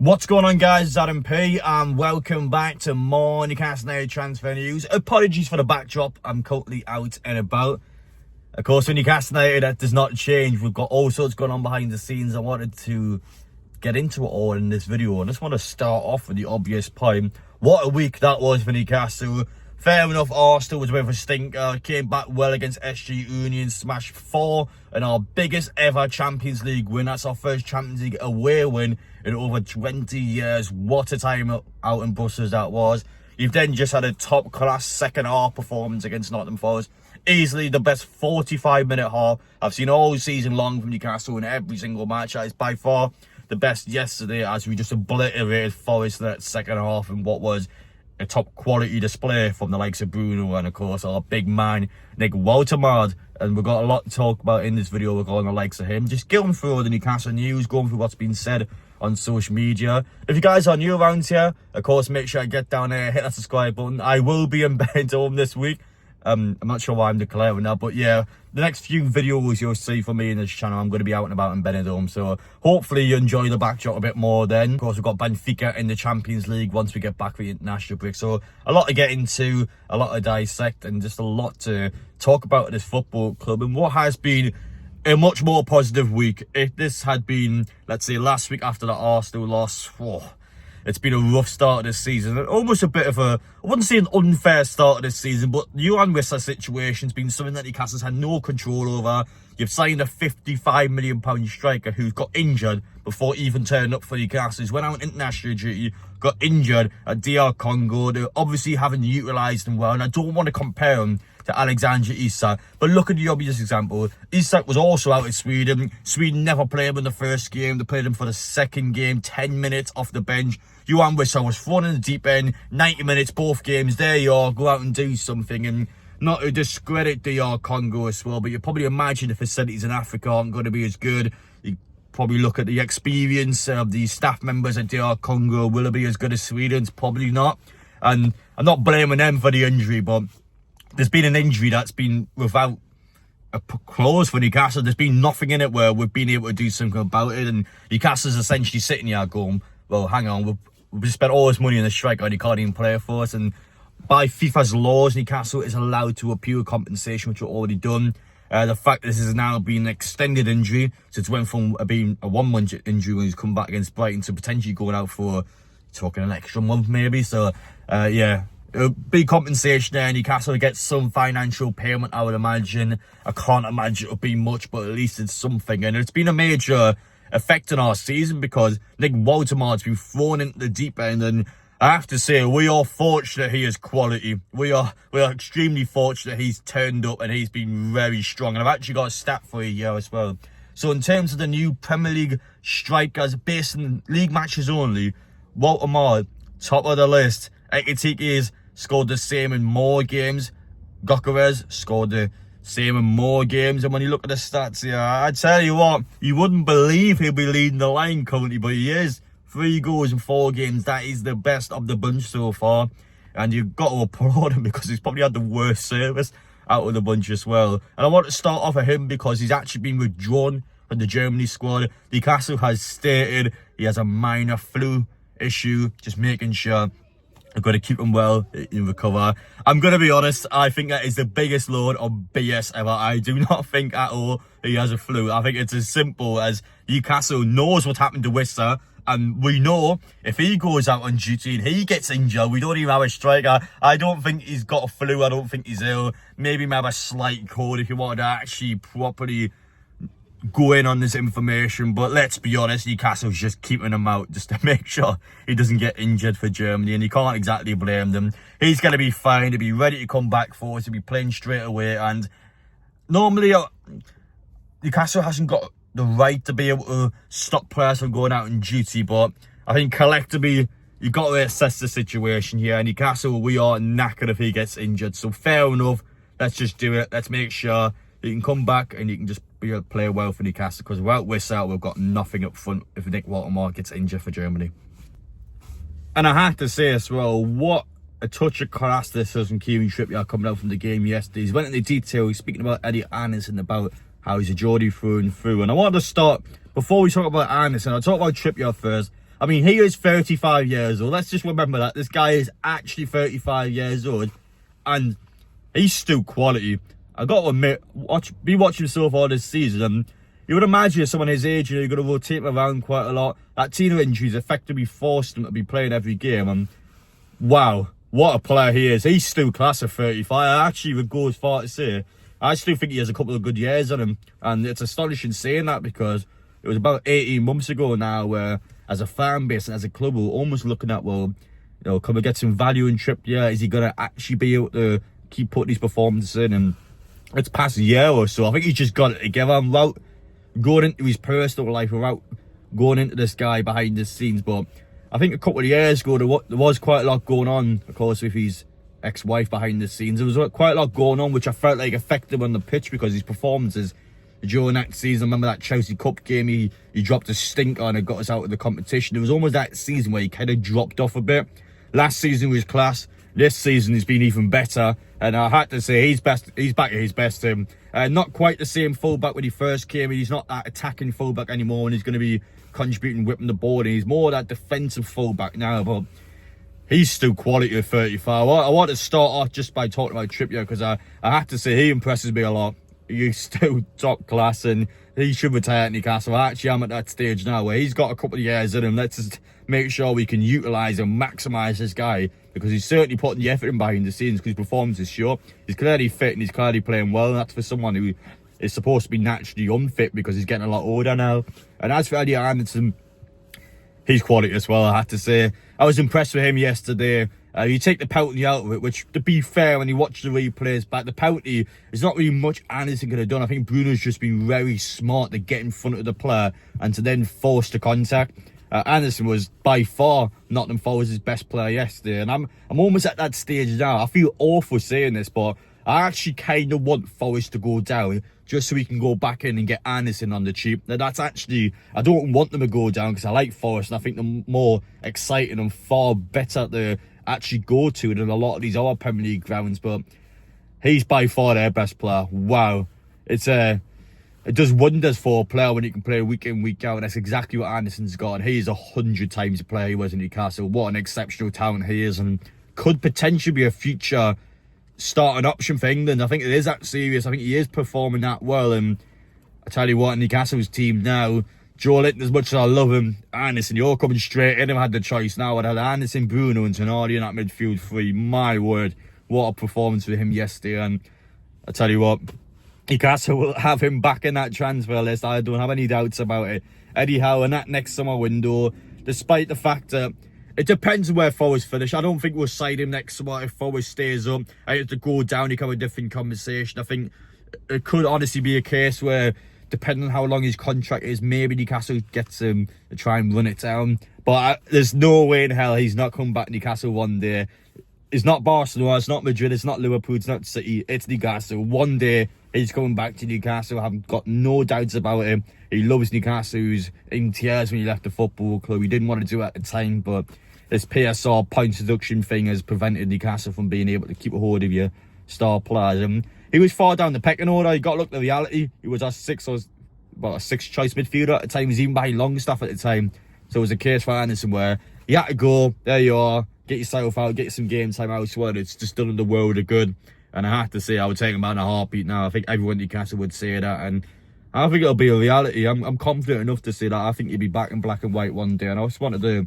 What's going on, guys? It's Adam P and welcome back to more Newcastle United transfer news. Apologies for the backdrop, I'm currently out and about. Of course, when Newcastle United, that does not change. We've got all sorts going on behind the scenes. I wanted to get into it all in this video. I just want to start off with the obvious point. What a week that was for Newcastle. Fair enough, Arsenal was a bit of a stinker. Came back well against SG Union, smashed 4 in our biggest ever Champions League win. That's our first Champions League away win in over 20 years. What a time out in Brussels that was. You've then just had a top-class second-half performance against Nottingham Forest. Easily the best 45-minute half I've seen all season long from Newcastle in every single match. That is by far the best yesterday, as we just obliterated Forest in that second half in what was a top quality display from the likes of Bruno and of course our big man Nick Woltemade. And we've got a lot to talk about in this video regarding the likes of him. Just going through the Newcastle news, going through what's been said on social media. If you guys are new around here, of course make sure you get down there, hit that subscribe button. I will be in Benidorm this week. I'm not sure why I'm declaring that, but yeah, the next few videos you'll see from me in this channel, I'm going to be out and about in Benidorm, so hopefully you enjoy the backdrop a bit more then. Of course, we've got Benfica in the Champions League once we get back for the international break, so a lot to get into, a lot to dissect, and just a lot to talk about at this football club, and what has been a much more positive week. If this had been, let's say, last week after the Arsenal loss, it's been a rough start of this season. Almost a bit of a, I wouldn't say an unfair start of this season, but the Johan Wissa situation's been something that Newcastle's had no control over. You've signed a £55 million striker who's got injured before even turning up for Newcastle. He's went out on international duty, got injured at DR Congo. They obviously haven't utilised him well, and I don't want to compare him to Alexander Isak, but look at the obvious example. Isak was also out in Sweden. Sweden never played him in the first game. They played him for the second game, 10 minutes off the bench. Johan Wissa was thrown in the deep end, 90 minutes, both games. There you are, go out and do something. And not to discredit DR Congo as well, but you probably imagine the facilities in Africa aren't going to be as good. You probably look at the experience of the staff members at DR Congo. Will it be as good as Sweden's? Probably not. And I'm not blaming them for the injury, but there's been an injury that's been without a clause for Newcastle. There's been nothing in it where we've been able to do something about it. And Newcastle's essentially sitting here going, well, hang on, we've spent all this money on the striker and he can't even play for us. And by FIFA's laws, Newcastle is allowed to appeal compensation, which we've already done. The fact that this has now been an extended injury, so it's went from being a 1 month injury when he's come back against Brighton to potentially going out for, talking an extra month maybe. So, yeah. Big compensation there. Newcastle gets some financial payment, I would imagine. I can't imagine it'll be much, but at least it's something. And it's been a major effect on our season because Nick Woltemade's been thrown into the deep end, and I have to say we are fortunate he is quality. We are extremely fortunate he's turned up and he's been very strong. And I've actually got a stat for you here as well. So in terms of the new Premier League strikers based in league matches only, Woltemade, top of the list. Ekitike's scored the same in more games. Gokares scored the same in more games. And when you look at the stats here, I tell you what, you wouldn't believe he'll be leading the line currently, but he is. 3 goals in 4 games. That is the best of the bunch so far. And you've got to applaud him because he's probably had the worst service out of the bunch as well. And I want to start off with him because he's actually been withdrawn from the Germany squad. Newcastle has stated he has a minor flu issue, just making sure I've got to keep him well in recover. I'm going to be honest, I think that is the biggest load of BS ever. I do not think at all he has a flu. I think it's as simple as Newcastle knows what happened to Wissa, and we know if he goes out on duty and he gets injured, we don't even have a striker. I don't think he's got a flu. I don't think he's ill. Maybe he might have a slight cold if you wanted to actually properly go in on this information, but let's be honest, Newcastle's just keeping him out just to make sure he doesn't get injured for Germany, and you can't exactly blame them. He's going to be fine, to be ready to come back for us, to be playing straight away. And normally Newcastle hasn't got the right to be able to stop players from going out on duty, but I think collectively you've got to assess the situation here. Newcastle, we are knackered if he gets injured, so fair enough, let's just do it. Let's make sure he can come back and he can just be able to play well for Newcastle, because without Wissa, we've got nothing up front if Nick Woltemade gets injured for Germany. And I have to say as well, what a touch of class this is from Kieran Trippier coming out from the game yesterday. He's went into detail, he's speaking about Elliot and about how he's a Geordie through and through. And I wanted to start, before we talk about Anderson, I'll talk about Trippier first. I mean, he is 35 years old. Let's just remember that. This guy is actually 35 years old. And he's still quality. I got to admit, be watching him so far this season, and you would imagine someone his age, you're going to rotate him around quite a lot. That Tina injuries effectively forced him to be playing every game. And wow, what a player he is. He's still class of 35. I actually would go as far to say, I still think he has a couple of good years on him. And it's astonishing saying that, because it was about 18 months ago now where, as a fan base and as a club, we're almost looking at, well, you know, can we get some value in Trippier? Is he going to actually be able to keep putting his performances in? And it's past a year or so. I think he's just got it together without going into his personal life, without going into this guy behind the scenes. But I think a couple of years ago, there was quite a lot going on, of course, with his ex-wife behind the scenes. There was quite a lot going on, which I felt like affected him on the pitch, because his performances during that season, I remember that Chelsea Cup game, he dropped a stinker and it got us out of the competition. It was almost that season where he kind of dropped off a bit. Last season was class. This season has been even better, and I had to say he's back at his best. Not quite the same fullback when he first came in. He's not that attacking fullback anymore, and he's going to be contributing, whipping the ball, and he's more that defensive fullback now. But he's still quality at 35. I want to start off just by talking about Trippier, because I have to say he impresses me a lot. He's still top class, and he should retire at Newcastle. I actually am at that stage now where he's got a couple of years in him. Let's just make sure we can utilise and maximise this guy, because he's certainly putting the effort in behind the scenes, because his performance is sure. He's clearly fit and he's clearly playing well, and that's for someone who is supposed to be naturally unfit, because he's getting a lot older now. And as for Elliot Anderson, he's quality as well, I have to say. I was impressed with him yesterday. You take the penalty out of it, which, to be fair, when you watch the replays back, the penalty is not really much Anderson could have done. I think Bruno's just been very smart to get in front of the player and to then force the contact. Anderson was by far Nottingham Forest's best player yesterday, and I'm almost at that stage now. I feel awful saying this, but I actually kind of want Forest to go down just so we can go back in and get Anderson on the cheap. Now, that's actually, I don't want them to go down, because I like Forest and I think they're more exciting and far better to actually go to than a lot of these other Premier League grounds. But he's by far their best player. Wow. It does wonders for a player when he can play week in, week out, and that's exactly what Anderson's got. And he is 100 times the player he was in Newcastle. What an exceptional talent he is, and could potentially be a future starting option for England. I think it is that serious. I think he is performing that well, and I tell you what, Newcastle's team now, Joe Linton, as much as I love him, Anderson, you're coming straight in. I've had the choice now. I'd had Anderson, Bruno and Tonali in that midfield three. My word, what a performance for him yesterday. And I tell you what, Newcastle will have him back in that transfer list. I don't have any doubts about it. Anyhow, in that next summer window, despite the fact that it depends on where Forest finish, I don't think we'll side him next summer if Forest stays up. I have to go down, become a different conversation. I think it could honestly be a case where, depending on how long his contract is, maybe Newcastle gets him to try and run it down. But there's no way in hell he's not coming back to Newcastle one day. It's not Barcelona, it's not Madrid, it's not Liverpool, it's not City, it's Newcastle. One day he's coming back to Newcastle. I've got no doubts about him. He loves Newcastle. He was in tears when he left the football club. He didn't want to do it at the time, but this PSR points deduction thing has prevented Newcastle from being able to keep a hold of your star players. He was far down the pecking order. You got to look at the reality. He was a sixth choice midfielder at the time. He was even behind Longstaff at the time. So it was a case for Anderson where he had to go. There you are. Get yourself out. Get some game time elsewhere. It's just done the world of good. And I have to say, I would take him out in a heartbeat now. I think everyone in Newcastle would say that. And I think it'll be a reality. I'm confident enough to say that. I think he'll be back in black and white one day. And I just wanted to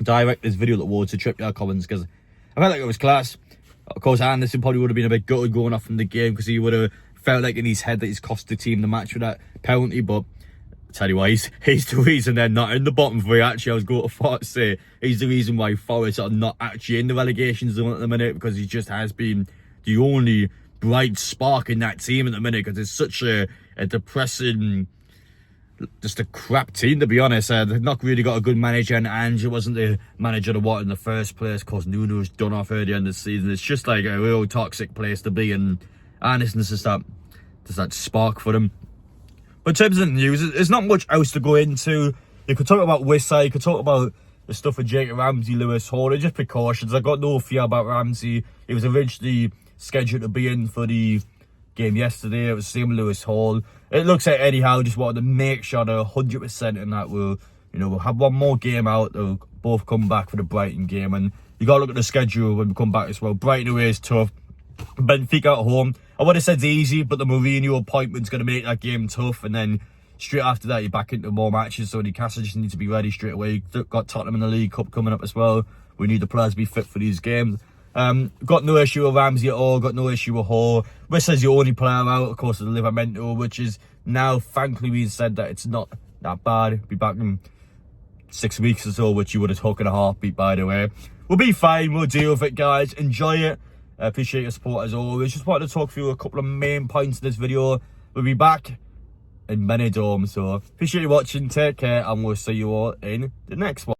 direct this video towards the Trippier comments, because I felt like it was class. Of course, Anderson probably would have been a bit gutted going off from the game, because he would have felt like in his head that he's cost the team the match with that penalty. But I tell you what, he's the reason they're not in the bottom three. Actually, I was going to say he's the reason why Forest are not actually in the relegation zone at the minute, because he just has been the only bright spark in that team at the minute, because it's such a depressing, just a crap team, to be honest. They've not really got a good manager, and Ange wasn't the manager to want in the first place, because Nuno's done off earlier in the season. It's just like a real toxic place to be, and Anderson's just that spark for them. But in terms of the news, there's not much else to go into. You could talk about Wissa, you could talk about the stuff with Jacob Ramsey, Lewis Hall. It's just precautions. I got no fear about Ramsey. He was originally scheduled to be in for the game yesterday. It was the same with Lewis Hall. It looks like anyhow just wanted to make sure they're 100% and that will, You know, we'll have one more game out. They'll both come back for the Brighton game. And you got to look at the schedule when we come back as well. Brighton away is tough. Benfica at home. I would have said it's easy, but the Mourinho appointment's going to make that game tough. And then straight after that, you're back into more matches. So Newcastle just need to be ready straight away. Got Tottenham in the League Cup coming up as well. We need the players to be fit for these games. Got no issue with Ramsey at all. Got no issue with Hall. West says the only player out, of course, is Livramento, which is now, thankfully, being said that it's not that bad. Be back in 6 weeks or so, which you would have took in a heartbeat, by the way. We'll be fine. We'll deal with it, guys. Enjoy it. Appreciate your support as always. Just wanted to talk through a couple of main points of this video. We'll be back in Benidorm, so appreciate you watching. Take care, and we'll see you all in the next one.